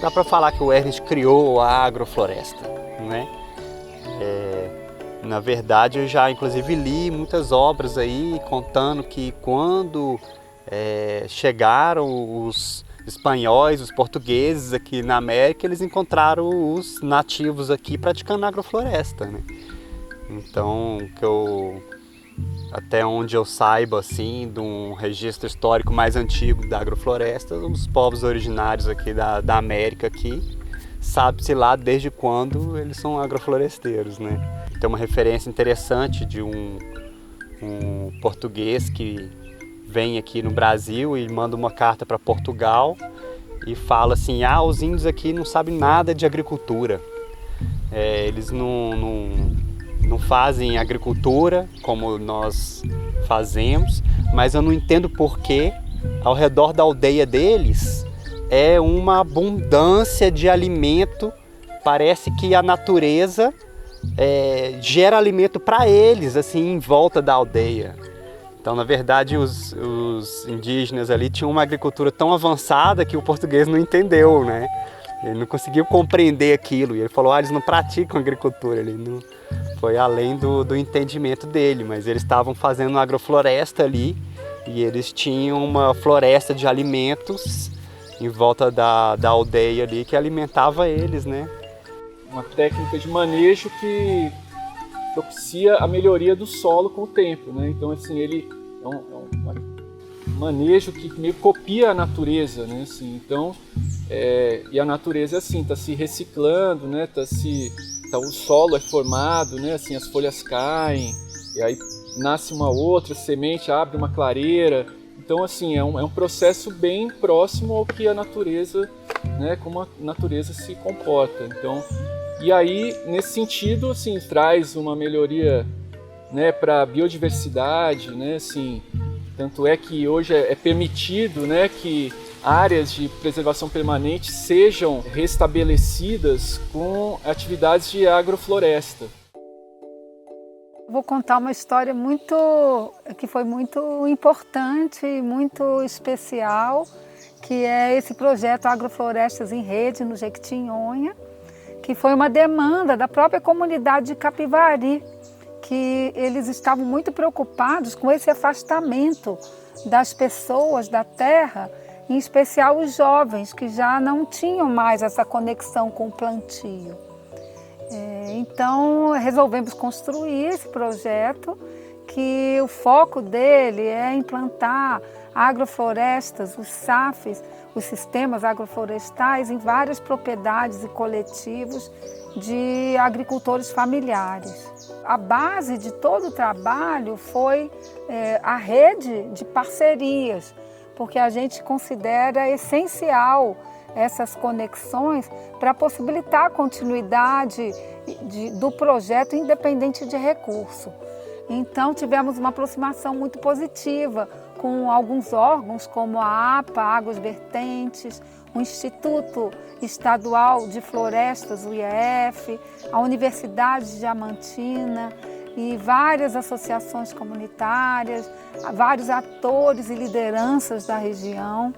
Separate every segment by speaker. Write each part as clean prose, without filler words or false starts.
Speaker 1: dá para falar que o Ernest criou a agrofloresta, né? Na verdade, eu já inclusive li muitas obras aí contando que quando chegaram os espanhóis, os portugueses aqui na América, eles encontraram os nativos aqui praticando agrofloresta, né? Então, até onde eu saiba, assim, de um registro histórico mais antigo da agrofloresta, os povos originários aqui da América aqui, sabe-se lá desde quando eles são agrofloresteiros, né? Tem uma referência interessante de um português que vem aqui no Brasil e manda uma carta para Portugal e fala assim, os índios aqui não sabem nada de agricultura, eles não fazem agricultura como nós fazemos, mas eu não entendo por que ao redor da aldeia deles é uma abundância de alimento, parece que a natureza gera alimento para eles, assim, em volta da aldeia. Então, na verdade, os indígenas ali tinham uma agricultura tão avançada que o português não entendeu, né? Ele não conseguiu compreender aquilo. E ele falou, eles não praticam agricultura. Ele não foi além do entendimento dele, mas eles estavam fazendo uma agrofloresta ali e eles tinham uma floresta de alimentos em volta da aldeia ali que alimentava eles, né?
Speaker 2: Uma técnica de manejo que propicia a melhoria do solo com o tempo, né? Então, assim, ele é um manejo que meio copia a natureza, né? Assim, então, e a natureza, assim, está se reciclando, né? O solo é formado, né? Assim, as folhas caem, e aí nasce uma outra semente, abre uma clareira. Então, assim, é um processo bem próximo ao que a natureza, né? Como a natureza se comporta. Então, e aí, nesse sentido, assim, traz uma melhoria, né, para a biodiversidade, né, assim, tanto é que hoje é permitido, né, que áreas de preservação permanente sejam restabelecidas com atividades de agrofloresta.
Speaker 3: Vou contar uma história que foi muito importante, muito especial, que é esse projeto Agroflorestas em Rede, no Jequitinhonha, que foi uma demanda da própria comunidade de Capivari, que eles estavam muito preocupados com esse afastamento das pessoas da terra, em especial os jovens, que já não tinham mais essa conexão com o plantio. Então, resolvemos construir esse projeto, que o foco dele é implantar agroflorestas, os SAFs, os sistemas agroflorestais, em várias propriedades e coletivos de agricultores familiares. A base de todo o trabalho foi a rede de parcerias, porque a gente considera essencial essas conexões para possibilitar a continuidade do projeto independente de recurso. Então, tivemos uma aproximação muito positiva com alguns órgãos, como a APA, Águas Vertentes, o Instituto Estadual de Florestas, o IEF, a Universidade de Diamantina e várias associações comunitárias, vários atores e lideranças da região.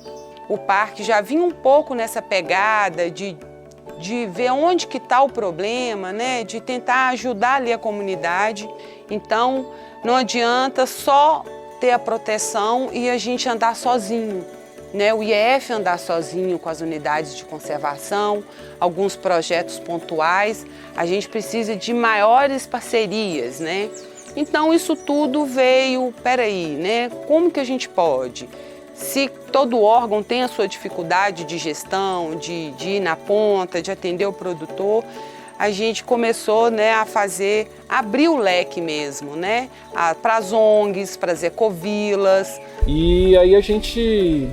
Speaker 4: O parque já vinha um pouco nessa pegada de ver onde que está o problema, né? De tentar ajudar ali a comunidade. Então, não adianta só ter a proteção e a gente andar sozinho, né? O IEF andar sozinho com as unidades de conservação, alguns projetos pontuais. A gente precisa de maiores parcerias, né? Então, isso tudo veio, peraí, né? Como que a gente pode? Se todo órgão tem a sua dificuldade de gestão, de ir na ponta, de atender o produtor, a gente começou, né, abrir o leque mesmo, né, para as ONGs, para as ecovilas.
Speaker 2: E aí a gente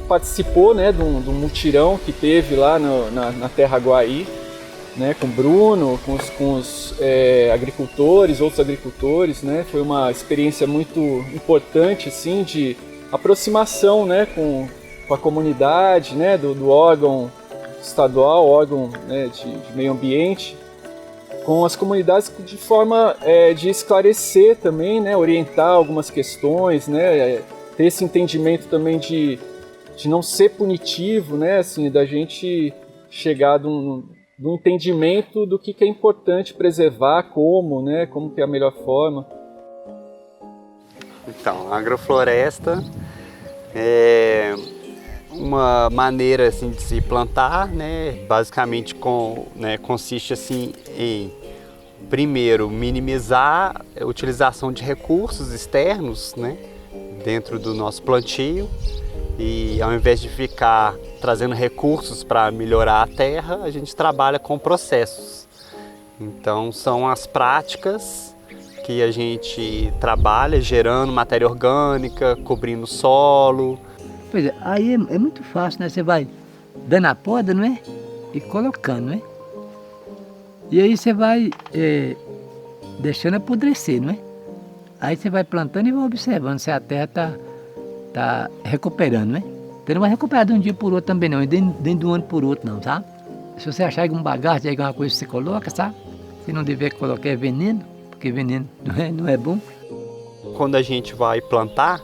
Speaker 2: participou, né, de um mutirão que teve lá na Terra Guaí, né, com o Bruno, com os agricultores, outros agricultores, né, foi uma experiência muito importante, assim, de aproximação, né, com a comunidade, né, do órgão estadual, órgão, né, de meio ambiente, com as comunidades de forma de esclarecer também, né, orientar algumas questões, né, ter esse entendimento também de de não ser punitivo, né? Assim, da gente chegar do entendimento do que é importante preservar, como, né? Como que é a melhor forma.
Speaker 1: Então, a agrofloresta é uma maneira assim, de se plantar, né? Basicamente consiste assim, em, primeiro, minimizar a utilização de recursos externos, né? Dentro do nosso plantio, e ao invés de ficar trazendo recursos para melhorar a terra, a gente trabalha com processos. Então são as práticas que a gente trabalha gerando matéria orgânica, cobrindo o solo.
Speaker 5: Pois é, aí é muito fácil, né? Você vai dando a poda, não é? E colocando, não é? E aí você vai deixando apodrecer, não é? Aí você vai plantando e vai observando se a terra tá recuperando, né? Você não vai recuperar de um dia por outro também não, e dentro de um ano por outro não, sabe? Se você achar algum bagaço, alguma coisa que você coloca, sabe? Se não dever colocar é veneno, porque veneno não é bom.
Speaker 1: Quando a gente vai plantar,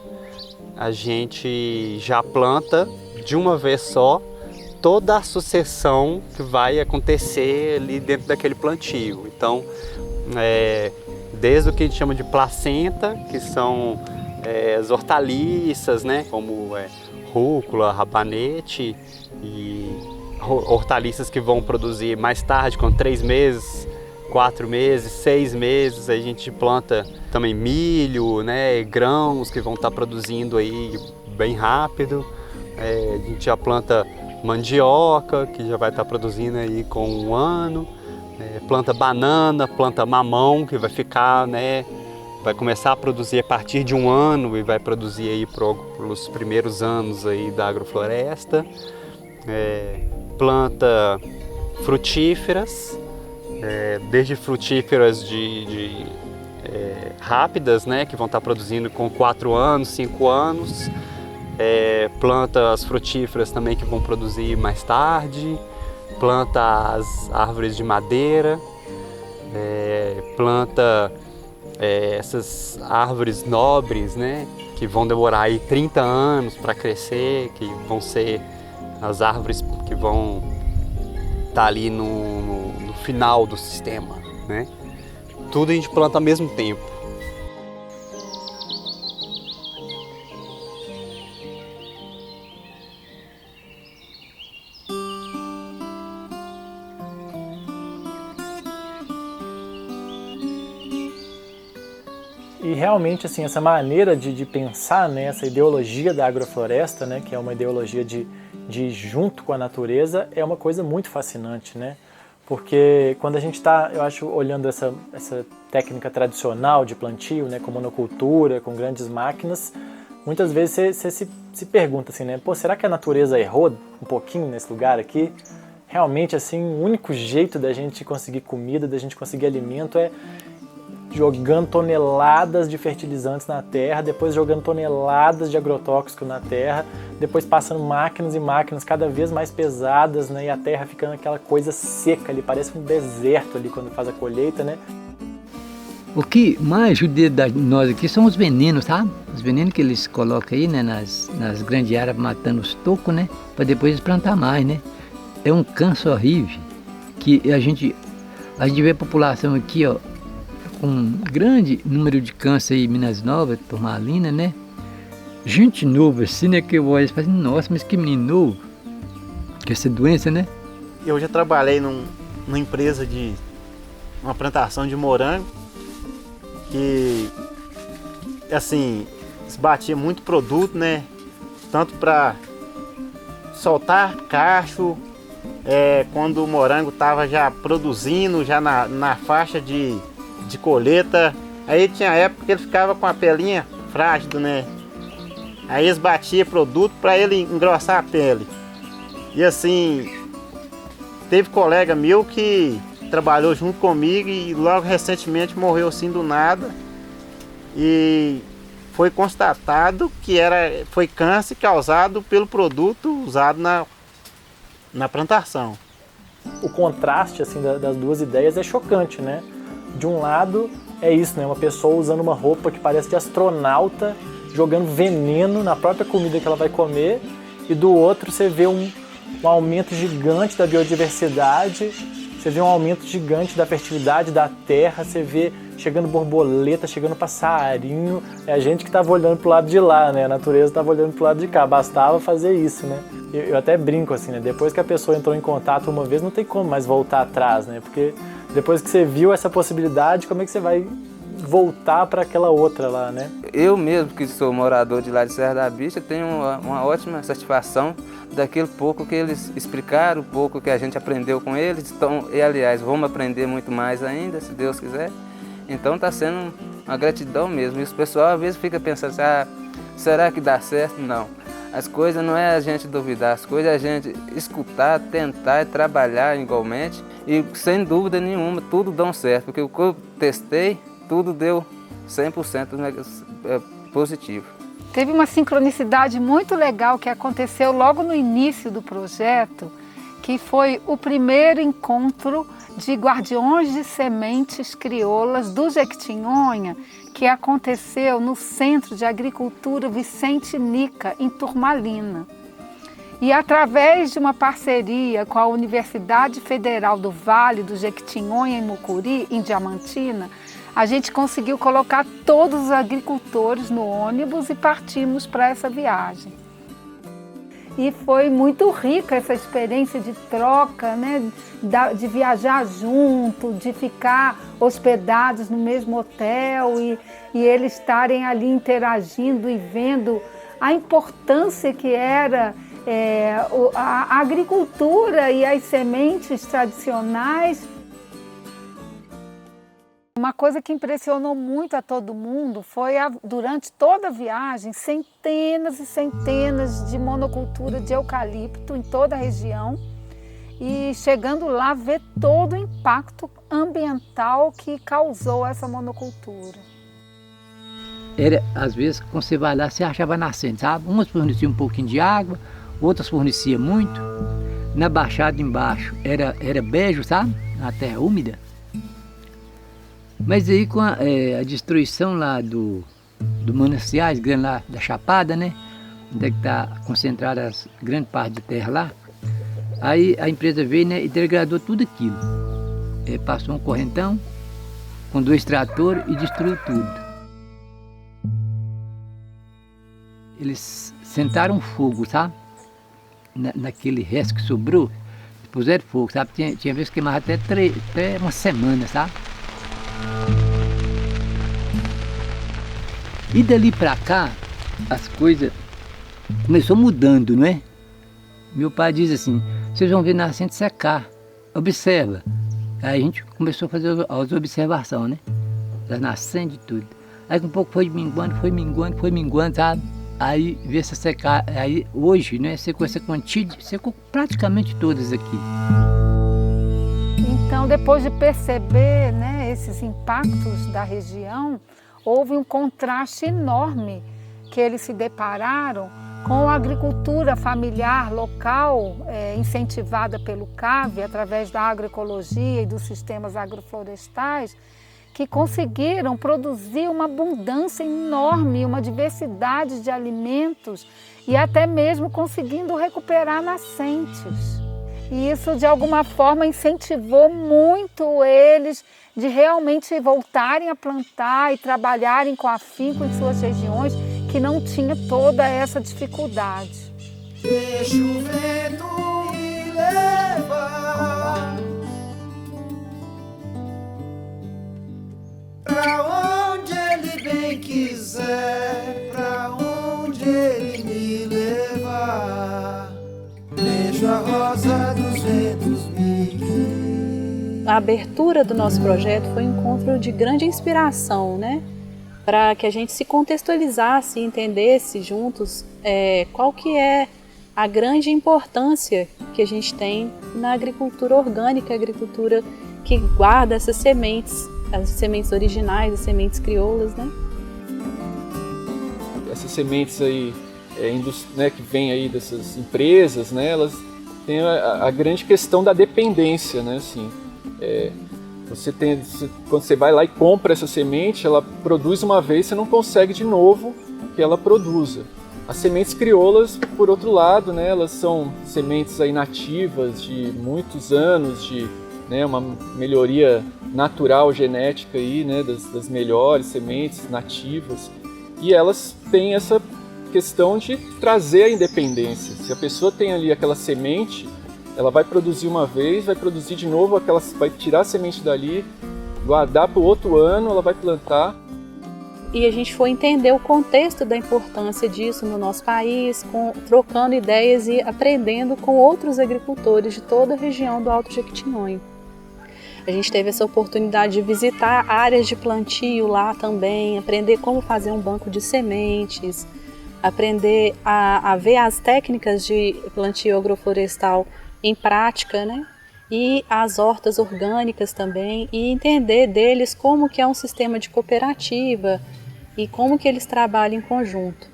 Speaker 1: a gente já planta de uma vez só toda a sucessão que vai acontecer ali dentro daquele plantio. Então, desde o que a gente chama de placenta, que são as hortaliças, né, como rúcula, rabanete, e hortaliças que vão produzir mais tarde, com 3 meses, 4 meses, 6 meses. Aí a gente planta também milho, né, grãos que vão estar produzindo aí bem rápido. A gente já planta mandioca, que já vai estar produzindo aí com 1 ano. Planta banana, planta mamão, que vai ficar, né, vai começar a produzir a partir de 1 ano e vai produzir aí pelos primeiros anos aí da agrofloresta. Planta frutíferas, desde frutíferas rápidas, né, que vão estar produzindo com 4 anos, 5 anos. Planta as frutíferas também que vão produzir mais tarde. Planta as árvores de madeira, planta essas árvores nobres, né, que vão demorar aí 30 anos para crescer, que vão ser as árvores que vão estar ali no final do sistema, né? Tudo a gente planta ao mesmo tempo.
Speaker 6: E realmente, assim, essa maneira de pensar, né, essa ideologia da agrofloresta, né, que é uma ideologia de ir junto com a natureza, é uma coisa muito fascinante, né? Porque quando a gente está, eu acho, olhando essa técnica tradicional de plantio, né, com monocultura, com grandes máquinas, muitas vezes você se pergunta assim, né, pô, será que a natureza errou um pouquinho nesse lugar aqui? Realmente, assim, o único jeito da gente conseguir comida, da gente conseguir alimento é jogando toneladas de fertilizantes na terra, depois jogando toneladas de agrotóxico na terra, depois passando máquinas e máquinas cada vez mais pesadas, né? E a terra ficando aquela coisa seca ali, parece um deserto ali quando faz a colheita, né?
Speaker 5: O que mais judia nós aqui são os venenos, sabe? Os venenos que eles colocam aí, né, nas grandes áreas, matando os tocos, né? Para depois plantar mais, né? É um câncer horrível que a gente vê a população aqui, ó, com um grande número de câncer aí em Minas Novas, Turmalina, né? Gente nova assim, né? Que eu olho e falo assim, nossa, mas que menino novo. Que essa doença, né?
Speaker 7: Eu já trabalhei numa empresa de uma plantação de morango que, assim, batia muito produto, né? Tanto para soltar cacho, quando o morango estava já produzindo, já na faixa de colheita. Aí tinha época que ele ficava com a pelinha frágil, né? Aí eles batiam produto para ele engrossar a pele. E assim, teve colega meu que trabalhou junto comigo e logo recentemente morreu assim do nada. E foi constatado que foi câncer causado pelo produto usado na plantação.
Speaker 6: O contraste assim das duas ideias é chocante, né? De um lado é isso, né? Uma pessoa usando uma roupa que parece de astronauta, jogando veneno na própria comida que ela vai comer, e do outro você vê um aumento gigante da biodiversidade, você vê um aumento gigante da fertilidade da terra, você vê chegando borboleta, chegando passarinho. É a gente que estava olhando para o lado de lá, né? A natureza estava olhando para o lado de cá, bastava fazer isso, né? Eu até brinco assim, né? Depois que a pessoa entrou em contato uma vez, não tem como mais voltar atrás, né? Porque depois que você viu essa possibilidade, como é que você vai voltar para aquela outra lá, né?
Speaker 8: Eu mesmo, que sou morador de lá de Serra da Bicha, tenho uma ótima satisfação daquele pouco que eles explicaram, o pouco que a gente aprendeu com eles. Então, e aliás, vamos aprender muito mais ainda, se Deus quiser. Então está sendo uma gratidão mesmo. E o pessoal às vezes fica pensando assim, será que dá certo? Não. As coisas não é a gente duvidar, as coisas é a gente escutar, tentar e trabalhar igualmente. E sem dúvida nenhuma, tudo dão certo. Porque o que eu testei, tudo deu 100% positivo.
Speaker 3: Teve uma sincronicidade muito legal que aconteceu logo no início do projeto, que foi o primeiro encontro de guardiões de sementes crioulas do Jequitinhonha, que aconteceu no Centro de Agricultura Vicente Nica, em Turmalina. E através de uma parceria com a Universidade Federal do Vale do Jequitinhonha, em Mucuri, em Diamantina, a gente conseguiu colocar todos os agricultores no ônibus e partimos para essa viagem. E foi muito rica essa experiência de troca, né? De viajar junto, de ficar hospedados no mesmo hotel e eles estarem ali interagindo e vendo a importância que era a agricultura e as sementes tradicionais. Uma coisa que impressionou muito a todo mundo foi, durante toda a viagem, centenas e centenas de monocultura de eucalipto em toda a região. E chegando lá, ver todo o impacto ambiental que causou essa monocultura.
Speaker 5: Às vezes, quando você vai lá, você achava nascente, sabe? Umas forneciam um pouquinho de água, outras forneciam muito. Na baixada embaixo era beijo, sabe? Na terra úmida. Mas aí com a destruição lá do mananciais, grande lá da Chapada, né? Onde é que está concentrada as grande parte de terra lá. Aí a empresa veio, né, e degradou tudo aquilo. Passou um correntão com 2 tratores e destruiu tudo. Eles sentaram fogo, sabe? Naquele resto que sobrou, puseram fogo, sabe? Tinha vezes que queimava até uma semana, sabe? E dali para cá, as coisas começou mudando, não é? Meu pai diz assim, vocês vão ver nascente secar, observa. Aí a gente começou a fazer as observações, né? Das nascentes e tudo. Aí com um pouco foi minguando, sabe? Aí vê se secar, aí hoje, né, secou essa quantidade, secou praticamente todas aqui.
Speaker 3: Então, depois de perceber, né, esses impactos da região, houve um contraste enorme que eles se depararam com a agricultura familiar local, incentivada pelo CAV, através da agroecologia e dos sistemas agroflorestais, que conseguiram produzir uma abundância enorme, uma diversidade de alimentos e até mesmo conseguindo recuperar nascentes. E isso, de alguma forma, incentivou muito eles de realmente voltarem a plantar e trabalharem com afinco em suas regiões, que não tinha toda essa dificuldade.
Speaker 9: Deixa o vento me levar pra onde ele bem quiser, pra onde ele me levar. Beijo a rosa dos ventos me.
Speaker 10: A abertura do nosso projeto foi um encontro de grande inspiração, né? Para que a gente se contextualizasse e entendesse juntos qual que é a grande importância que a gente tem na agricultura orgânica, a agricultura que guarda essas sementes, as sementes originais, as sementes crioulas, né?
Speaker 2: Essas sementes aí, né, que vêm aí dessas empresas, né, elas têm a grande questão da dependência, né, assim. Quando você vai lá e compra essa semente, ela produz uma vez, você não consegue de novo que ela produza. As sementes crioulas, por outro lado, né, elas são sementes aí nativas de muitos anos, de, né, uma melhoria natural, genética aí, né, das melhores sementes nativas. E elas têm essa questão de trazer a independência. Se a pessoa tem ali aquela semente, ela vai produzir uma vez, vai produzir de novo, vai tirar a semente dali, guardar para o outro ano, ela vai plantar.
Speaker 10: E a gente foi entender o contexto da importância disso no nosso país, trocando ideias e aprendendo com outros agricultores de toda a região do Alto Jequitinhonha. A gente teve essa oportunidade de visitar áreas de plantio lá também, aprender como fazer um banco de sementes, aprender a ver as técnicas de plantio agroflorestal em prática, né? E as hortas orgânicas também, e entender deles como que é um sistema de cooperativa e como que eles trabalham em conjunto.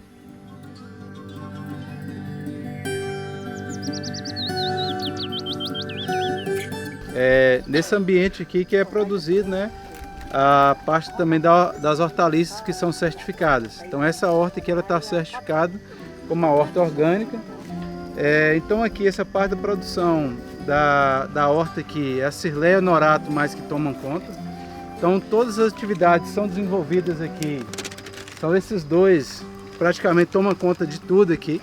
Speaker 11: Nesse ambiente aqui que é produzido, né, a parte também das hortaliças que são certificadas. Então essa horta aqui está certificada como uma horta orgânica. Então aqui essa parte da produção da horta aqui é a Cirleia Norato mais que tomam conta. Então todas as atividades são desenvolvidas aqui, são esses dois praticamente tomam conta de tudo aqui,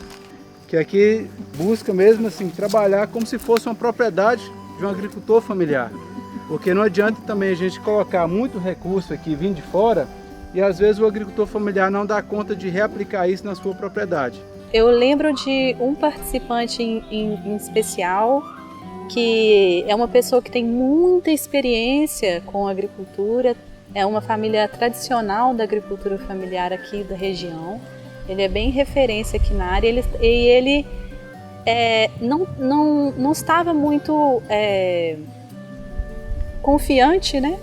Speaker 11: que aqui busca mesmo assim trabalhar como se fosse uma propriedade de um agricultor familiar, porque não adianta também a gente colocar muito recurso aqui vindo de fora e às vezes o agricultor familiar não dá conta de reaplicar isso na sua propriedade.
Speaker 10: Eu lembro de um participante em especial, que é uma pessoa que tem muita experiência com agricultura, é uma família tradicional da agricultura familiar aqui da região. Ele é bem referência aqui na área e ele não estava muito confiante, né,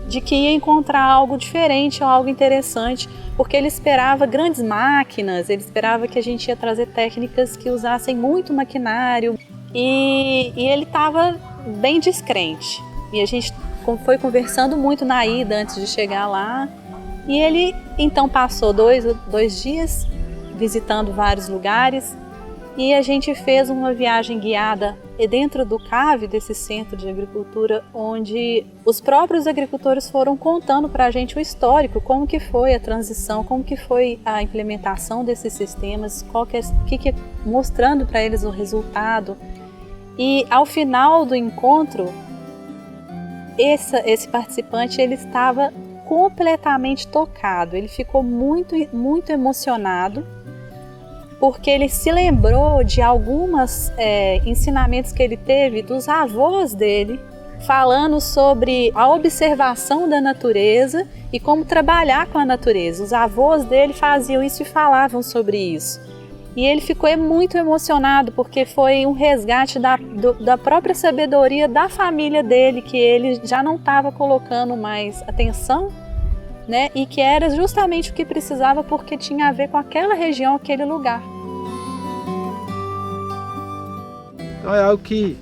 Speaker 10: de que ia encontrar algo diferente ou algo interessante, porque ele esperava grandes máquinas, ele esperava que a gente ia trazer técnicas que usassem muito maquinário e ele estava bem descrente. E a gente foi conversando muito na ida antes de chegar lá e ele então passou dois dias visitando vários lugares e a gente fez uma viagem guiada dentro do CAV, desse centro de agricultura, onde os próprios agricultores foram contando para a gente o histórico, como que foi a transição, como que foi a implementação desses sistemas, mostrando para eles o resultado. E ao final do encontro, esse participante ele estava completamente tocado, ele ficou muito, muito emocionado, porque ele se lembrou de alguns ensinamentos que ele teve dos avós dele, falando sobre a observação da natureza e como trabalhar com a natureza. Os avós dele faziam isso e falavam sobre isso. E ele ficou muito emocionado, porque foi um resgate da própria sabedoria da família dele, que ele já não estava colocando mais atenção, né? E que era justamente o que precisava, porque tinha a ver com aquela região, aquele lugar.
Speaker 11: Então é algo que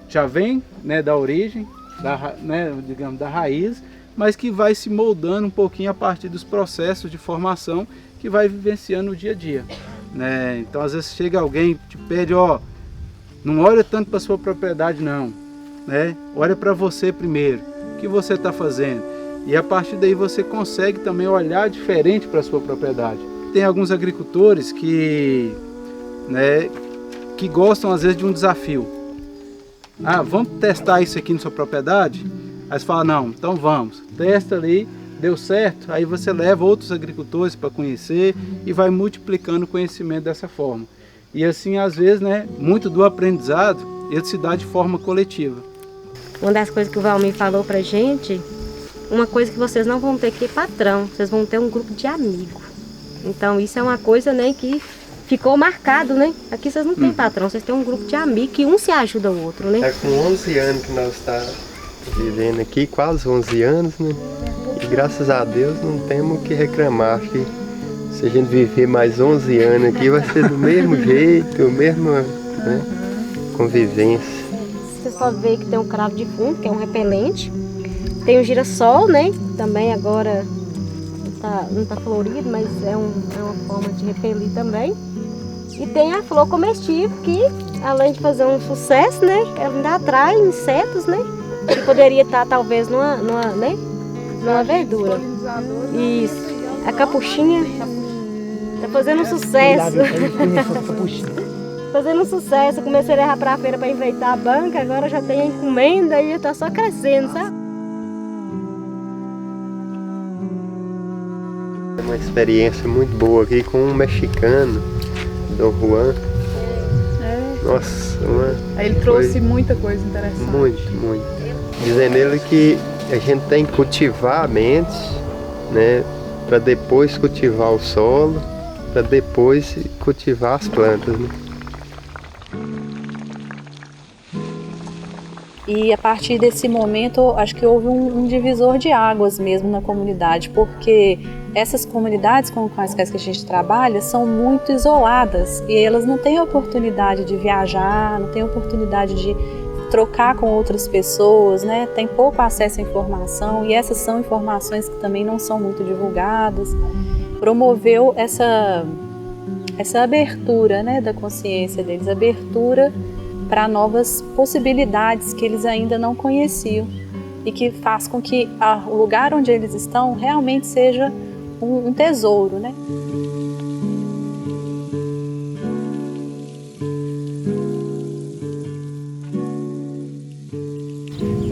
Speaker 11: já vem, né, da origem, digamos, da raiz, mas que vai se moldando um pouquinho a partir dos processos de formação que vai vivenciando no dia a dia. Né? Então às vezes chega alguém e te pede, não olha tanto para a sua propriedade não, né? Olha para você primeiro, o que você está fazendo. E a partir daí você consegue também olhar diferente para a sua propriedade. Tem alguns agricultores que gostam às vezes de um desafio. Vamos testar isso aqui na sua propriedade? Aí você fala, não, então vamos, testa ali, deu certo, aí você leva outros agricultores para conhecer e vai multiplicando o conhecimento dessa forma. E assim, às vezes, né, muito do aprendizado, ele se dá de forma coletiva.
Speaker 12: Uma das coisas que o Valmir falou pra gente, uma coisa que vocês não vão ter que patrão, vocês vão ter um grupo de amigos. Então isso é uma coisa, né, que ficou marcado, né? Aqui vocês não têm patrão, vocês têm um grupo de amigos que um se ajuda o outro, né?
Speaker 13: É com 11 anos que nós estamos vivendo aqui, quase 11 anos, né? E graças a Deus não temos o que reclamar, que se a gente viver mais 11 anos aqui vai ser do mesmo jeito, mesma, né, convivência.
Speaker 12: Vocês podem ver que tem um cravo de fundo, que é um repelente. Tem o girassol, né? Também agora não tá florido, mas é uma forma de repelir também. E tem a flor comestível, que além de fazer um sucesso, né, ela ainda atrai insetos, né, que poderia estar talvez numa verdura. Isso, a capuchinha tá fazendo um sucesso. Fazendo um sucesso, eu comecei a levar para a feira para enfeitar a banca, agora já tem a encomenda e está só crescendo, sabe?
Speaker 13: É uma experiência muito boa aqui com um mexicano, Dom Juan. Nossa,
Speaker 14: Aí ele trouxe muita coisa interessante.
Speaker 13: Muito. Dizendo ele que a gente tem que cultivar a mente, né, para depois cultivar o solo, para depois cultivar as plantas, né?
Speaker 10: E a partir desse momento, acho que houve um divisor de águas mesmo na comunidade, porque essas comunidades com as quais que a gente trabalha são muito isoladas e elas não têm oportunidade de viajar, não têm oportunidade de trocar com outras pessoas, né? Tem pouco acesso à informação e essas são informações que também não são muito divulgadas. Promoveu essa abertura, né, da consciência deles, abertura para novas possibilidades que eles ainda não conheciam e que faz com que o lugar onde eles estão realmente seja um tesouro, né?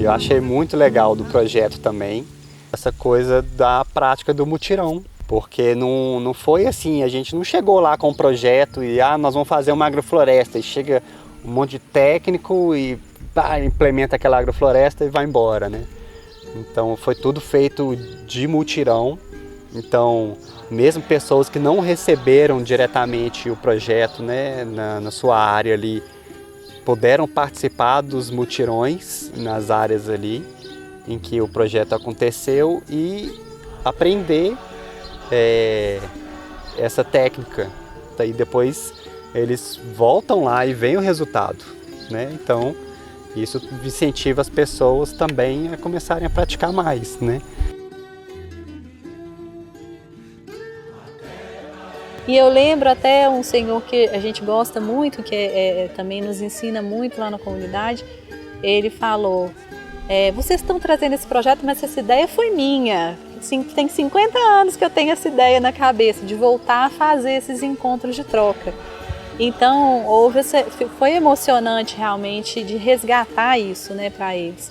Speaker 1: Eu achei muito legal do projeto também essa coisa da prática do mutirão, porque não foi assim, a gente não chegou lá com um projeto e nós vamos fazer uma agrofloresta e chega um monte de técnico e implementa aquela agrofloresta e vai embora, né? Então foi tudo feito de mutirão. Então, mesmo pessoas que não receberam diretamente o projeto, né, na sua área ali, puderam participar dos mutirões nas áreas ali em que o projeto aconteceu e aprender essa técnica. E depois eles voltam lá e veem o resultado, né? Então, isso incentiva as pessoas também a começarem a praticar mais, né?
Speaker 10: E eu lembro até um senhor que a gente gosta muito, que também nos ensina muito lá na comunidade, ele falou, vocês estão trazendo esse projeto, mas essa ideia foi minha. Tem 50 anos que eu tenho essa ideia na cabeça, de voltar a fazer esses encontros de troca. Então, foi emocionante realmente de resgatar isso, né, para eles.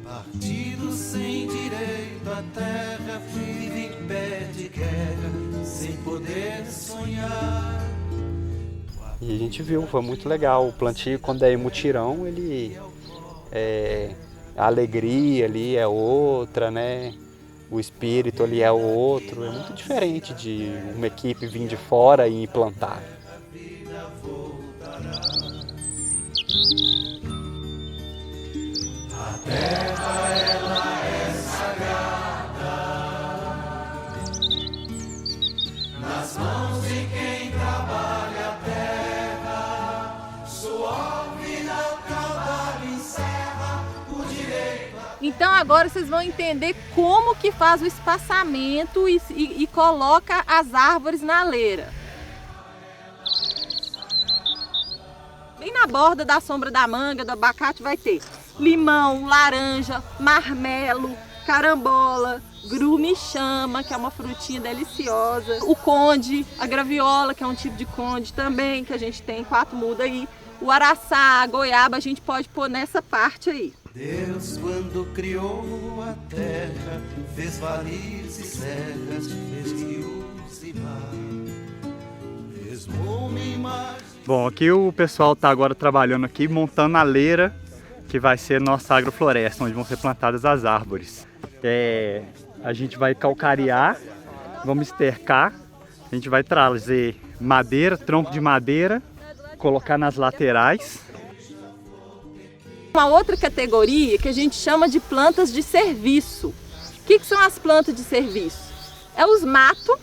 Speaker 9: Partido sem direito à terra, vive em pé de guerra, sem poder sonhar.
Speaker 1: E a gente viu, foi muito legal. O plantio, quando é mutirão, a alegria ali é outra, né? O espírito ali é outro. É muito diferente de uma equipe vir de fora e plantar.
Speaker 9: A terra, ela é sagrada, nas mãos de quem trabalha a terra, sua vida trabalho encerra por direito.
Speaker 14: Então agora vocês vão entender como que faz o espaçamento e coloca as árvores na leira. Bem na borda da sombra da manga, do abacate, vai ter limão, laranja, marmelo, carambola, grume-chama, que é uma frutinha deliciosa, o conde, a graviola, que é um tipo de conde também, que a gente tem 4 mudas aí, o araçá, a goiaba, a gente pode pôr nessa parte aí.
Speaker 9: Deus, quando criou a terra, fez vales e serras, fez rios e mar, fez uma imagem.
Speaker 1: Bom, aqui o pessoal está agora trabalhando aqui, montando a leira, que vai ser nossa agrofloresta, onde vão ser plantadas as árvores. A gente vai calcarear, vamos estercar, a gente vai trazer madeira, tronco de madeira, colocar nas laterais.
Speaker 14: Uma outra categoria que a gente chama de plantas de serviço. O que são as plantas de serviço? É os matos,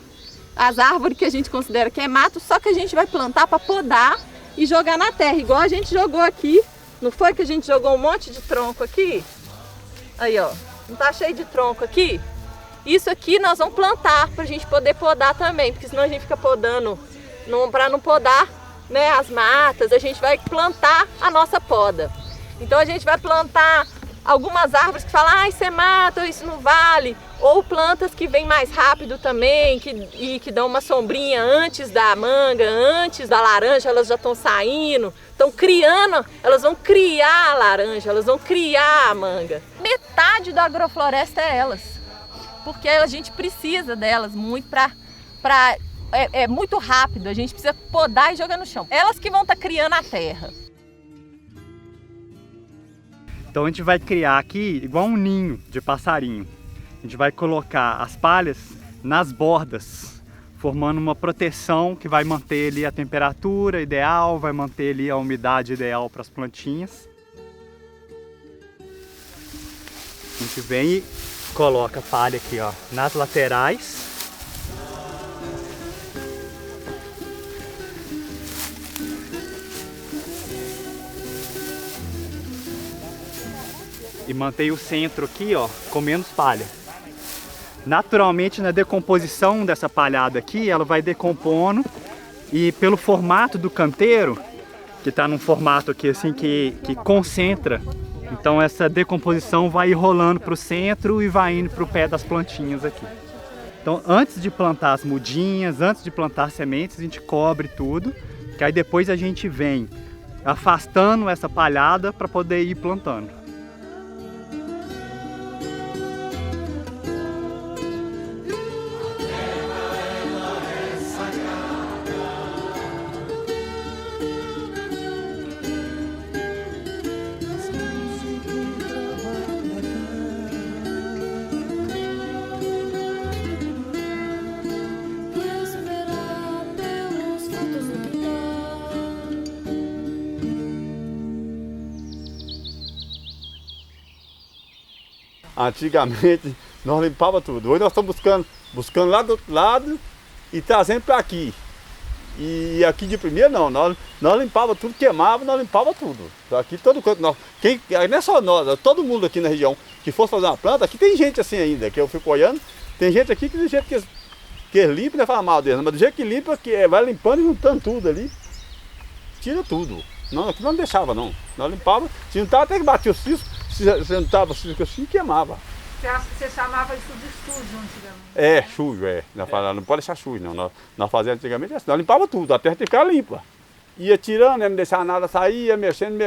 Speaker 14: as árvores que a gente considera que é mato, só que a gente vai plantar para podar e jogar na terra, igual a gente jogou aqui. Não foi que a gente jogou um monte de tronco aqui? Aí, ó, não tá cheio de tronco aqui? Isso aqui nós vamos plantar para a gente poder podar também, porque senão a gente fica podando, para não podar, né, as matas, a gente vai plantar a nossa poda. Então a gente vai plantar algumas árvores que falam, ah, isso é mato, isso não vale, ou plantas que vêm mais rápido também, que dão uma sombrinha antes da manga, antes da laranja, elas já estão saindo, estão criando, elas vão criar a laranja, elas vão criar a manga. Metade da agrofloresta é elas, porque a gente precisa delas muito é muito rápido, a gente precisa podar e jogar no chão. Elas que vão estar criando a terra.
Speaker 1: Então a gente vai criar aqui igual um ninho de passarinho. A gente vai colocar as palhas nas bordas, formando uma proteção que vai manter ali a temperatura ideal, vai manter ali a umidade ideal para as plantinhas. A gente vem e coloca a palha aqui, ó, nas laterais. E mantém o centro aqui, ó, com menos palha. Naturalmente, na decomposição dessa palhada aqui, ela vai decompondo e pelo formato do canteiro, que está num formato aqui assim que concentra, então essa decomposição vai rolando para o centro e vai indo para o pé das plantinhas aqui. Então, antes de plantar as mudinhas, antes de plantar as sementes, a gente cobre tudo, que aí depois a gente vem afastando essa palhada para poder ir plantando.
Speaker 15: Antigamente nós limpava tudo, hoje nós estamos buscando lá do outro lado e trazendo para aqui. E aqui de primeiro não, nós limpava tudo, queimava, nós limpava tudo. Aqui todo canto, não é só nós, todo mundo aqui na região que fosse fazer uma planta, aqui tem gente assim ainda, que eu fico olhando, tem gente aqui que do jeito que limpa, não fala mal deles, mas do jeito que limpa, que vai limpando e juntando tudo ali, tira tudo. Não, aqui não deixava não, nós limpava, se não estava até que batia o cisco, se não estava o cisco assim, queimava.
Speaker 3: Você chamava isso de sujo antigamente?
Speaker 15: É, sujo, é. Nós falava, não pode deixar sujo não, nós fazíamos antigamente assim, nós limpava tudo, a terra tinha que ficar limpa. Ia tirando, não deixava nada sair, ia mexendo,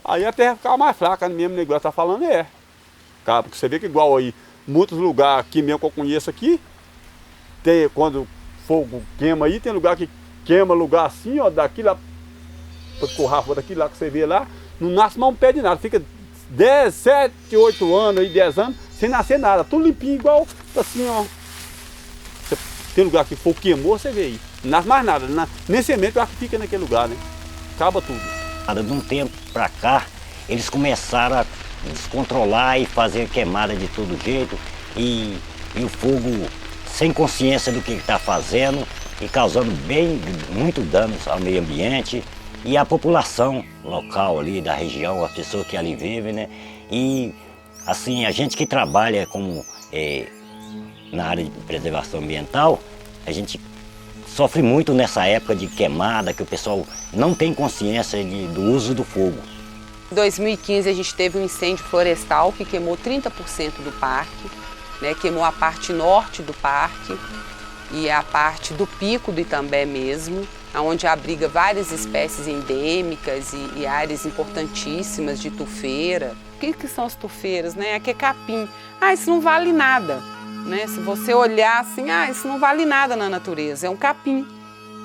Speaker 15: aí a terra ficava mais fraca, mesmo negócio tá falando, Cara, porque você vê que igual aí, muitos lugares aqui mesmo que eu conheço aqui, tem, quando o fogo queima aí, tem lugar que queima lugar assim, ó, daqui lá, escorrafa daqui lá que você vê lá, não nasce mais um pé de nada, fica 10, 7, 8 anos, aí, 10 anos, sem nascer nada, tudo limpinho igual assim, ó. Tem lugar que fogo queimou, você vê aí, não nasce mais nada, nem semente eu acho que fica naquele lugar, né? Acaba tudo.
Speaker 16: De um tempo pra cá, eles começaram a descontrolar e fazer queimada de todo jeito e o fogo sem consciência do que está fazendo e causando muito danos ao meio ambiente e à população local ali da região, a pessoa que ali vive, né? E assim, a gente que trabalha como na área de preservação ambiental, a gente sofre muito nessa época de queimada, que o pessoal não tem consciência do uso do fogo.
Speaker 4: Em 2015 a gente teve um incêndio florestal que queimou 30% do parque, né? Queimou a parte norte do parque e a parte do pico do Itambé mesmo, onde abriga várias espécies endêmicas e áreas importantíssimas de tufeira. O que são as tufeiras, né? Aqui é capim. Isso não vale nada, né? Se você olhar assim, isso não vale nada na natureza, é um capim,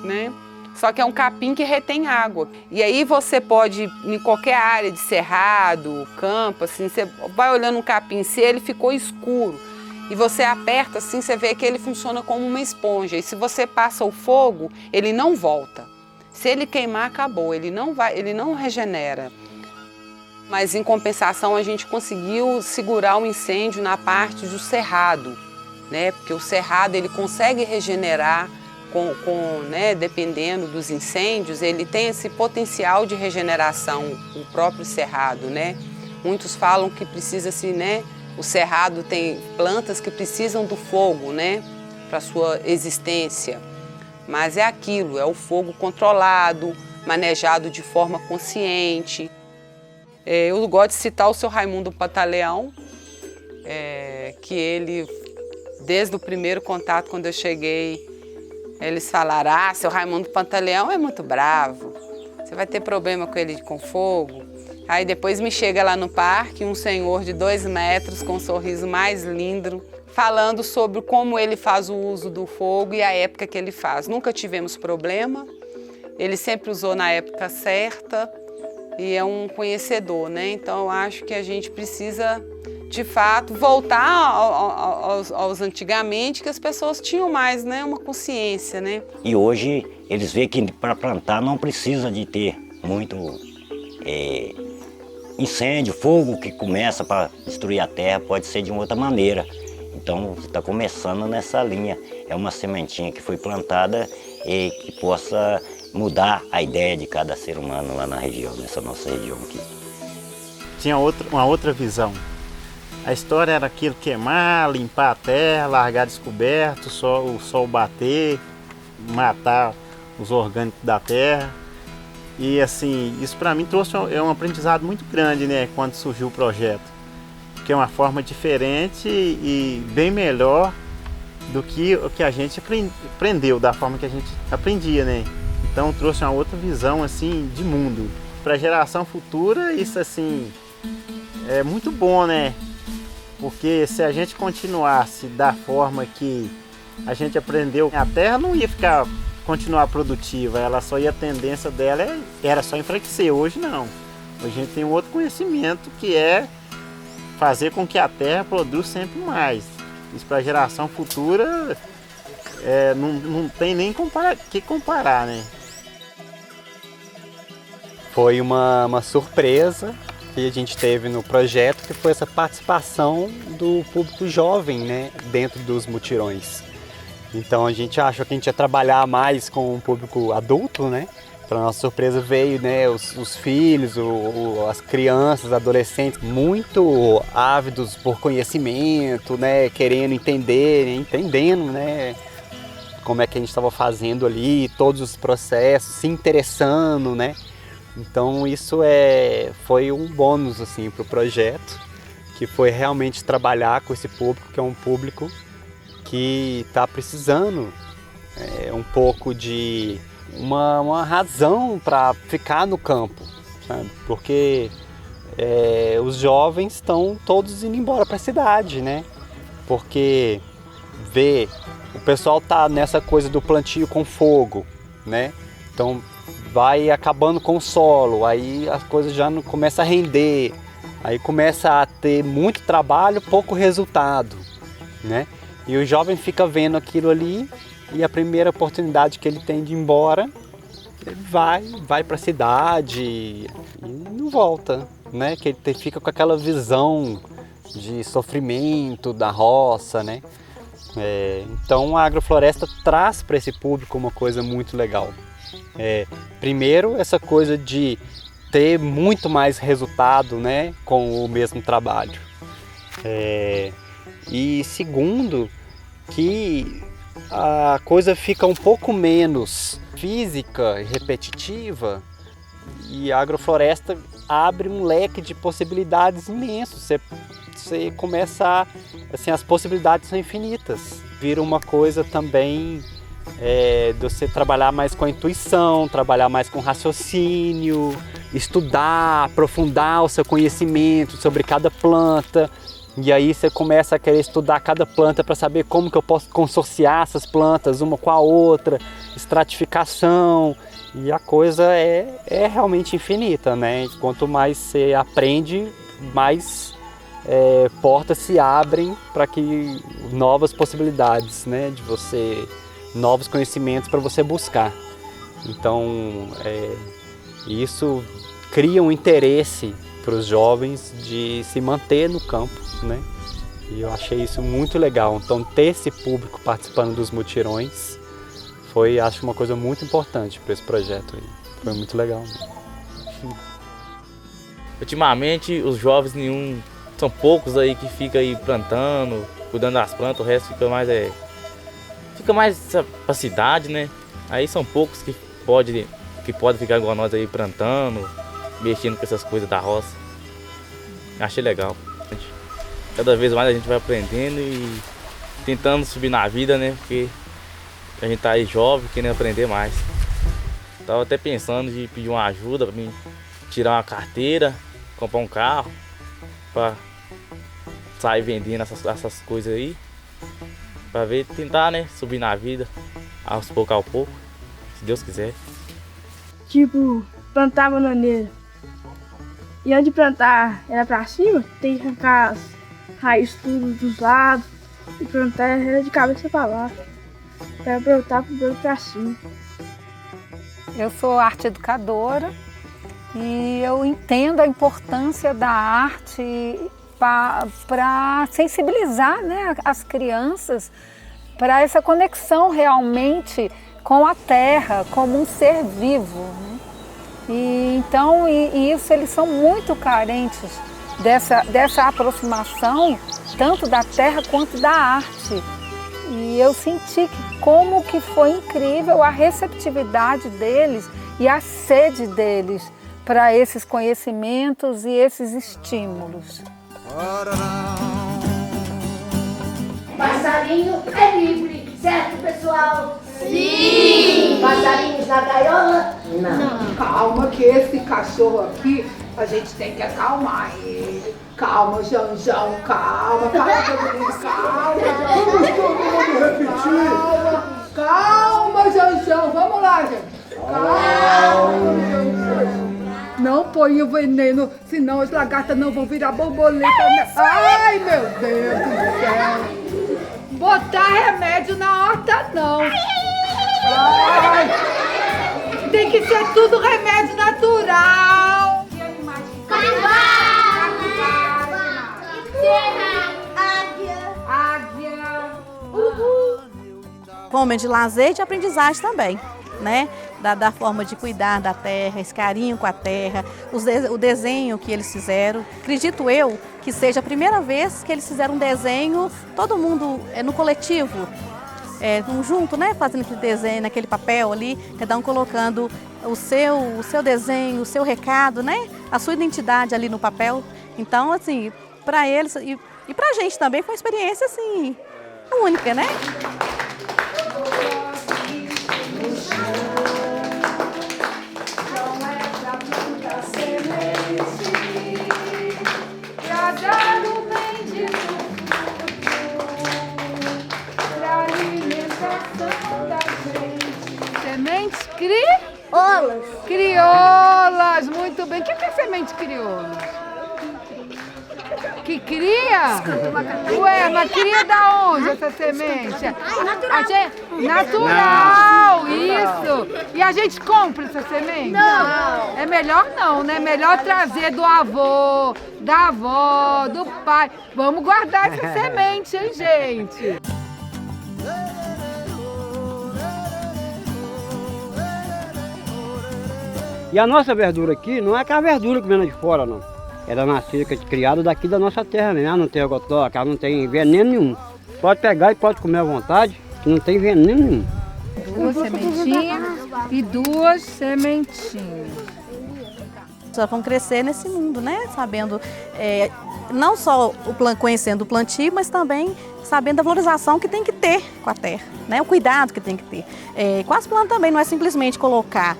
Speaker 4: né? Só que é um capim que retém água. E aí você pode, em qualquer área de cerrado, campo, assim, você vai olhando um capim, se ele ficou escuro e você aperta assim, você vê que ele funciona como uma esponja. E se você passa o fogo, ele não volta. Se ele queimar, acabou, ele não regenera. Mas em compensação a gente conseguiu segurar o incêndio na parte do cerrado, né? Porque o cerrado ele consegue regenerar né, dependendo dos incêndios, ele tem esse potencial de regeneração, o próprio cerrado, né? Muitos falam que precisa-se, né, O cerrado tem plantas que precisam do fogo, né, para sua existência. Mas é aquilo, é o fogo controlado, manejado de forma consciente. Eu gosto de citar o seu Raimundo Pantaleão, que ele, desde o primeiro contato, quando eu cheguei, eles falaram: ah, seu Raimundo Pantaleão é muito bravo, você vai ter problema com ele com fogo. Aí depois me chega lá no parque um senhor de 2 metros com um sorriso mais lindo, falando sobre como ele faz o uso do fogo e a época que ele faz. Nunca tivemos problema, ele sempre usou na época certa e é um conhecedor, né? Então eu acho que a gente precisa, de fato, voltar aos antigamente, que as pessoas tinham mais, né, uma consciência, né?
Speaker 16: E hoje eles veem que para plantar não precisa de ter muito incêndio, fogo que começa para destruir a terra, pode ser de uma outra maneira. Então está começando nessa linha. É uma sementinha que foi plantada e que possa mudar a ideia de cada ser humano lá na região, nessa nossa região aqui.
Speaker 7: Tinha uma outra visão. A história era aquilo: queimar, limpar a terra, largar descoberto, o sol bater, matar os orgânicos da terra. E assim, isso para mim trouxe um aprendizado muito grande, né, quando surgiu o projeto. Que é uma forma diferente e bem melhor do que o que a gente aprendeu, da forma que a gente aprendia, né? Então trouxe uma outra visão assim de mundo. Para a geração futura, isso assim é muito bom, né? Porque se a gente continuasse da forma que a gente aprendeu, a terra não ia continuar produtiva, ela só ia, a tendência dela era só enfraquecer. Hoje não. Hoje a gente tem um outro conhecimento, que é fazer com que a terra produza sempre mais. Isso para a geração futura não tem nem que comparar, né?
Speaker 1: Foi uma surpresa que a gente teve no projeto, que foi essa participação do público jovem, né, dentro dos mutirões. Então a gente achou que a gente ia trabalhar mais com o público adulto, né? Para nossa surpresa veio, né, os filhos, as crianças, adolescentes muito ávidos por conhecimento, né, querendo entendendo, né, como é que a gente estava fazendo ali, todos os processos, se interessando, né. Então isso foi um bônus assim para o projeto, que foi realmente trabalhar com esse público, que é um público que está precisando um pouco de uma razão para ficar no campo, sabe? Porque os jovens estão todos indo embora para a cidade, né? Porque o pessoal tá nessa coisa do plantio com fogo, né? Então vai acabando com o solo, aí as coisas já não começam a render, aí começa a ter muito trabalho, pouco resultado, né? E o jovem fica vendo aquilo ali, e a primeira oportunidade que ele tem de ir embora, ele vai para a cidade e não volta, né? Que ele fica com aquela visão de sofrimento da roça, né? Então a agrofloresta traz para esse público uma coisa muito legal. Primeiro, essa coisa de ter muito mais resultado, né, com o mesmo trabalho. E segundo, que a coisa fica um pouco menos física e repetitiva, e a agrofloresta abre um leque de possibilidades imenso. Você começa assim, as possibilidades são infinitas. Vira uma coisa também de você trabalhar mais com a intuição, trabalhar mais com raciocínio, estudar, aprofundar o seu conhecimento sobre cada planta. E aí você começa a querer estudar cada planta para saber como que eu posso consorciar essas plantas uma com a outra, estratificação, e a coisa é realmente infinita, né? Quanto mais você aprende, mais portas se abrem para que novas possibilidades, né? Novos conhecimentos para você buscar. Então isso cria um interesse para os jovens de se manter no campo, né? E eu achei isso muito legal. Então ter esse público participando dos mutirões foi, acho, uma coisa muito importante para esse projeto aí. Foi muito legal.
Speaker 17: Ultimamente os jovens nenhum são poucos aí que ficam aí plantando, cuidando das plantas, o resto fica mais pra cidade, né? Aí são poucos que podem ficar igual nós aí plantando, mexendo com essas coisas da roça. Achei legal. Cada vez mais a gente vai aprendendo e tentando subir na vida, né? Porque a gente tá aí jovem, querendo aprender mais. Tava até pensando de pedir uma ajuda para mim tirar uma carteira, comprar um carro, para sair vendendo essas coisas aí. Para ver, tentar, né? Subir na vida, aos pouco a pouco, se Deus quiser.
Speaker 18: Tipo, plantar bananeira. E antes de plantar ela pra cima, tem que arrancar as raízes tudo dos lados e plantar ela de cabeça pra baixo, para brotar primeiro pra cima.
Speaker 3: Eu sou arte educadora e eu entendo a importância da arte para sensibilizar, né, as crianças para essa conexão realmente com a terra, como um ser vivo, né? E isso eles são muito carentes dessa aproximação, tanto da terra quanto da arte. E eu senti como que foi incrível a receptividade deles e a sede deles para esses conhecimentos e esses estímulos.
Speaker 19: Passarinho é livre, certo, pessoal?
Speaker 20: Sim!
Speaker 19: Passarinhos na gaiola?
Speaker 20: Não. Calma que esse cachorro aqui, a gente tem que acalmar ele. Calma, Janjão, calma, todo mundo, calma. Vamos todo mundo repetir. Calma, Janjão, vamos lá, gente. Calma, Janjão. Não põe o veneno, senão as lagartas não vão virar borboleta. Ai, meu Deus do céu. Botar remédio na horta, não. Ai, tem que ser tudo remédio natural.
Speaker 10: Momento de lazer e de aprendizagem também, né? Da forma de cuidar da terra, esse carinho com a terra, o desenho que eles fizeram. Acredito eu que seja a primeira vez que eles fizeram um desenho, todo mundo no coletivo, junto, né? Fazendo aquele desenho, naquele papel ali, cada um colocando o seu desenho, o seu recado, né? A sua identidade ali no papel. Então, assim, para eles e pra gente também foi uma experiência, assim, única, né?
Speaker 20: Pra dar o bem de pra alimentação da gente. Sementes criolas. Criolas, muito bem. O que é semente crioula? Que cria? Ué, mas cria da onde essa semente? Natural, isso. E a gente compra essa semente? Não. É melhor não, né? Melhor trazer do avô, da avó, do pai. Vamos guardar essa semente, hein, gente?
Speaker 21: E a nossa verdura aqui não é aquela verdura que vem lá de fora, não. Ela nasceu, criada daqui da nossa terra mesmo. Ela não tem agrotóxico, ela não tem veneno nenhum. Pode pegar e pode comer à vontade, que não tem veneno nenhum.
Speaker 3: Duas sementinhas e duas sementinhas.
Speaker 10: Só vão crescer nesse mundo, né? Sabendo, não só conhecendo o plantio, mas também sabendo a valorização que tem que ter com a terra, né? O cuidado que tem que ter. Com as plantas também, não é simplesmente colocar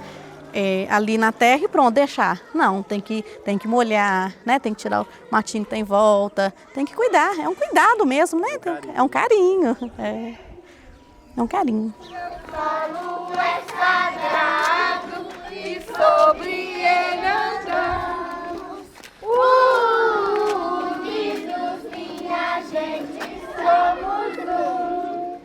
Speaker 10: ali na terra e pronto, deixar. Não, tem que molhar, né? Tem que tirar o matinho que tem em volta, tem que cuidar. É um cuidado mesmo, né? É um carinho. É um carinho.
Speaker 20: O solo é sagrado e sobre ele andamos. Unidos, minha gente, somos um.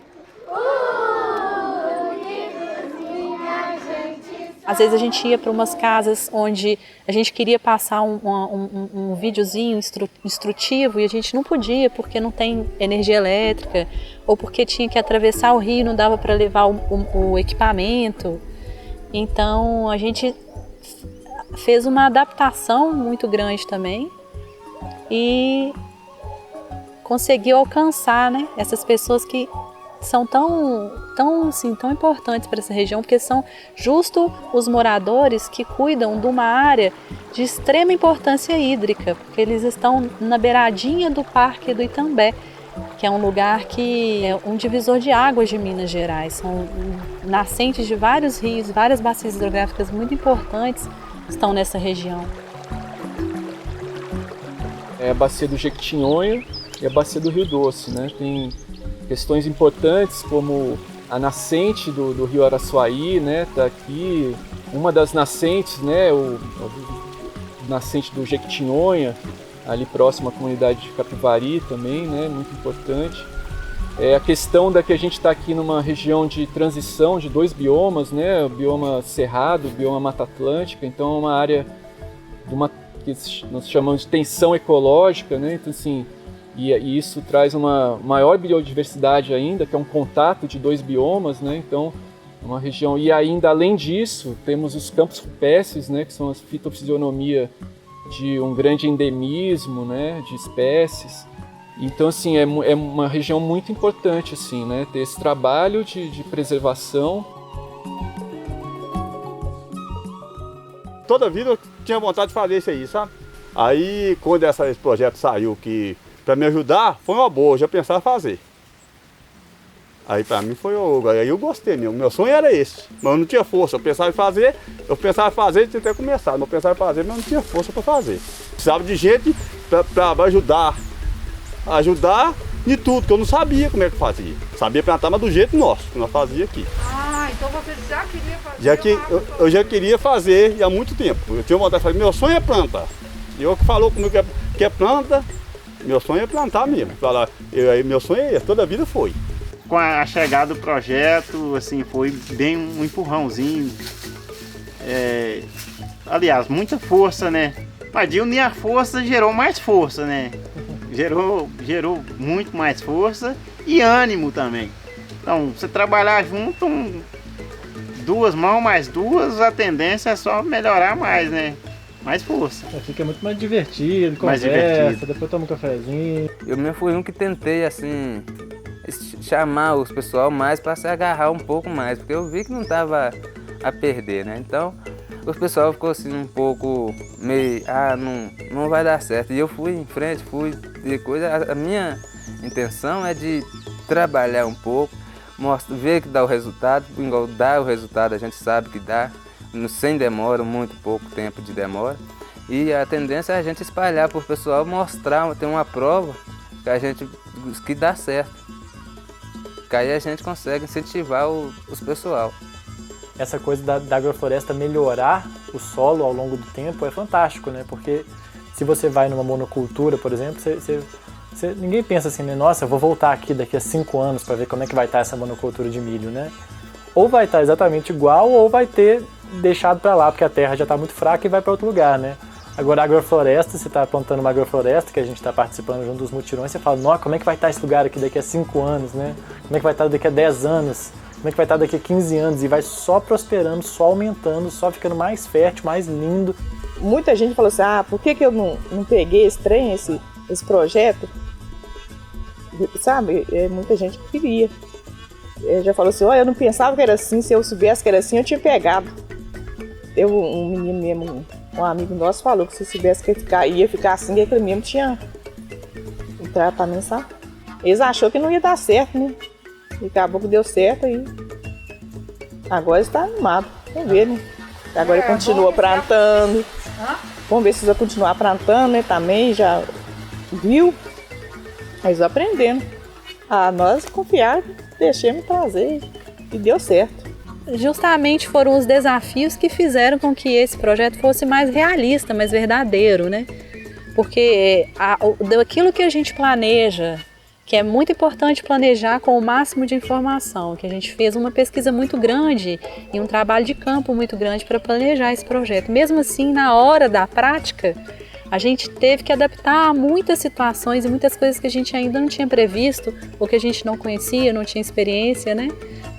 Speaker 20: Unidos, minha gente.
Speaker 10: Às vezes a gente ia para umas casas onde a gente queria passar um videozinho instrutivo e a gente não podia porque não tem energia elétrica ou porque tinha que atravessar o rio e não dava para levar o equipamento. Então a gente fez uma adaptação muito grande também e conseguiu alcançar, né, essas pessoas que são tão importantes para essa região, porque são justo os moradores que cuidam de uma área de extrema importância hídrica, porque eles estão na beiradinha do Parque do Itambé, que é um lugar que é um divisor de águas de Minas Gerais. São nascentes de vários rios, várias bacias hidrográficas muito importantes estão nessa região.
Speaker 2: É a bacia do Jequitinhonha e a bacia do Rio Doce, né? Tem questões importantes como a nascente do Rio Araçuaí, né? Tá aqui uma das nascentes, né? O nascente do Jequitinhonha, ali próximo à comunidade de Capivari também, né? Muito importante. A questão da que a gente está aqui numa região de transição de 2 biomas, né? O bioma Cerrado, o bioma Mata Atlântica, então é uma área de uma que nós chamamos de tensão ecológica, né? Então, assim, e isso traz uma maior biodiversidade ainda, que é um contato de 2 biomas, né? Então, é uma região. E ainda além disso, temos os campos rupestres, né? Que são a fitofisionomia de um grande endemismo, né? De espécies. Então, assim, é uma região muito importante, assim, né? Ter esse trabalho de preservação.
Speaker 15: Toda vida eu tinha vontade de fazer isso aí, sabe? Aí, quando esse projeto saiu, que para me ajudar, foi uma boa, eu já pensava em fazer. Aí para mim aí eu gostei mesmo, meu sonho era esse, mas eu não tinha força, eu pensava em fazer e tinha até começado, mas eu pensava em fazer, mas não tinha força para fazer. Precisava de gente para ajudar em tudo, que eu não sabia como é que fazia. Sabia plantar, mas do jeito nosso, que nós fazíamos aqui.
Speaker 3: Ah, então você já queria fazer?
Speaker 15: Eu já queria fazer há muito tempo. Eu tinha vontade de fazer, meu sonho é plantar. E eu que falou comigo que é planta, meu sonho é plantar mesmo. Meu sonho é esse, toda a vida foi.
Speaker 7: Com a chegada do projeto, assim, foi bem um empurrãozinho. Aliás, muita força, né? Mas de unir a força gerou mais força, né? Gerou muito mais força e ânimo também. Então, você trabalhar junto, 2 mãos mais 2, a tendência é só melhorar mais, né? Mais força.
Speaker 6: Fica muito mais divertido, conversa, depois toma um cafezinho.
Speaker 8: Eu mesmo fui um que tentei, assim, chamar os pessoal mais para se agarrar um pouco mais, porque eu vi que não estava a perder, né? Então, o pessoal ficou assim um pouco meio, não vai dar certo. E eu fui em frente, de coisa. A minha intenção é de trabalhar um pouco, ver que dá o resultado, igual dá o resultado, a gente sabe que dá, sem demora, muito pouco tempo de demora. E a tendência é a gente espalhar para o pessoal, mostrar, ter uma prova que dá certo. Que aí a gente consegue incentivar os pessoal.
Speaker 6: Essa coisa da agrofloresta melhorar o solo ao longo do tempo é fantástico, né? Porque se você vai numa monocultura, por exemplo, ninguém pensa assim, né? Nossa, eu vou voltar aqui daqui a 5 anos para ver como é que vai estar essa monocultura de milho, né? Ou vai estar exatamente igual, ou vai ter deixado para lá, porque a terra já está muito fraca e vai para outro lugar, né? Agora, a agrofloresta, você está plantando uma agrofloresta, que a gente está participando junto dos mutirões, você fala, nossa, como é que vai estar esse lugar aqui daqui a 5 anos, né? Como é que vai estar daqui a 10 anos? Como é que vai estar daqui a 15 anos? E vai só prosperando, só aumentando, só ficando mais fértil, mais lindo.
Speaker 14: Muita gente falou assim, por que eu não peguei esse trem, esse projeto? Sabe, muita gente que queria. Já falou assim, eu não pensava que era assim, se eu soubesse que era assim, eu tinha pegado. Um menino mesmo, um amigo nosso falou que se soubesse que ia ficar assim, aquele mesmo tinha entrado para mensar. Eles acharam que não ia dar certo, né? E acabou que deu certo e agora está animado. Vamos ver, né? Agora ele continua plantando. Vamos ver se vai continuar plantando, né? Também já viu. Mas aprendendo. Nós confiaram, deixamos fazer e deu certo.
Speaker 10: Justamente foram os desafios que fizeram com que esse projeto fosse mais realista, mais verdadeiro, né? Porque daquilo que a gente planeja, que é muito importante planejar com o máximo de informação, que a gente fez uma pesquisa muito grande e um trabalho de campo muito grande para planejar esse projeto. Mesmo assim, na hora da prática, a gente teve que adaptar a muitas situações e muitas coisas que a gente ainda não tinha previsto ou que a gente não conhecia, não tinha experiência, né?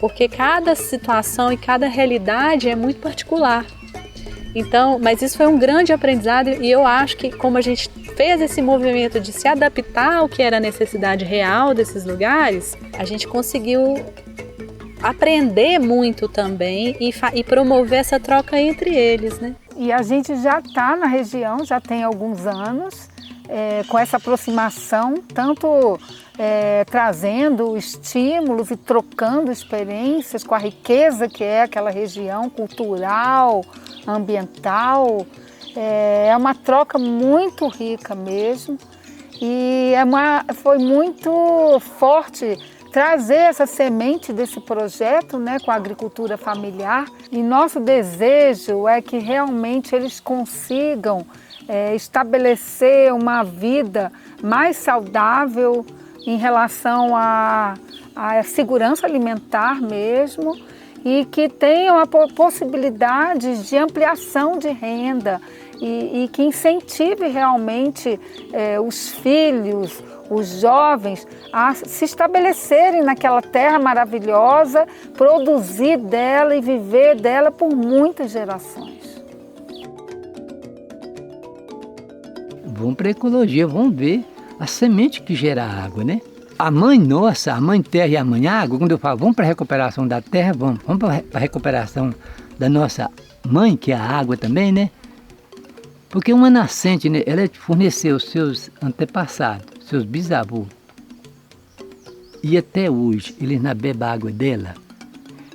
Speaker 10: Porque cada situação e cada realidade é muito particular. Então, mas isso foi um grande aprendizado e eu acho que como a gente fez esse movimento de se adaptar ao que era a necessidade real desses lugares, a gente conseguiu aprender muito também e promover essa troca entre eles, né?
Speaker 3: E a gente já está na região, já tem alguns anos, com essa aproximação, tanto trazendo estímulos e trocando experiências com a riqueza que é aquela região cultural, ambiental. É uma troca muito rica mesmo e foi muito forte trazer essa semente desse projeto, né, com a agricultura familiar. E nosso desejo é que realmente eles consigam estabelecer uma vida mais saudável em relação à segurança alimentar mesmo, e que tenham a possibilidade de ampliação de renda e que incentive realmente os filhos, os jovens a se estabelecerem naquela terra maravilhosa, produzir dela e viver dela por muitas gerações.
Speaker 5: Vamos para a ecologia, vamos ver a semente que gera água, né? A mãe nossa, a mãe terra e a mãe água, quando eu falo vamos para a recuperação da terra, vamos para a recuperação da nossa mãe, que é a água também, né? Porque uma nascente, né, ela forneceu os seus antepassados, seus bisavôs. E até hoje, eles não bebem a água dela.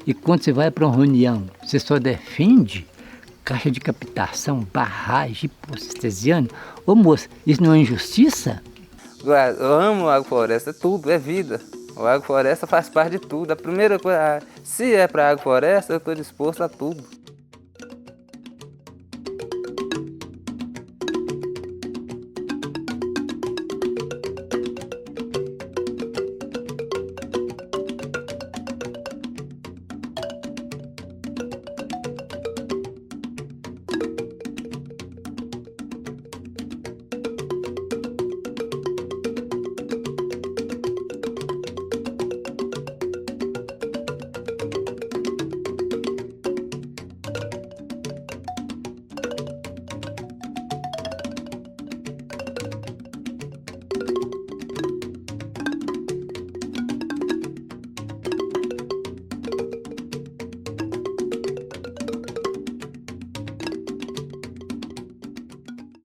Speaker 5: E quando você vai para uma reunião, você só defende caixa de captação, barragem, hipocestesiano. Ô moça, isso não é injustiça?
Speaker 8: Eu amo a agrofloresta, tudo, é vida. A agrofloresta faz parte de tudo. A primeira coisa, se é para a agrofloresta, eu estou disposto a tudo.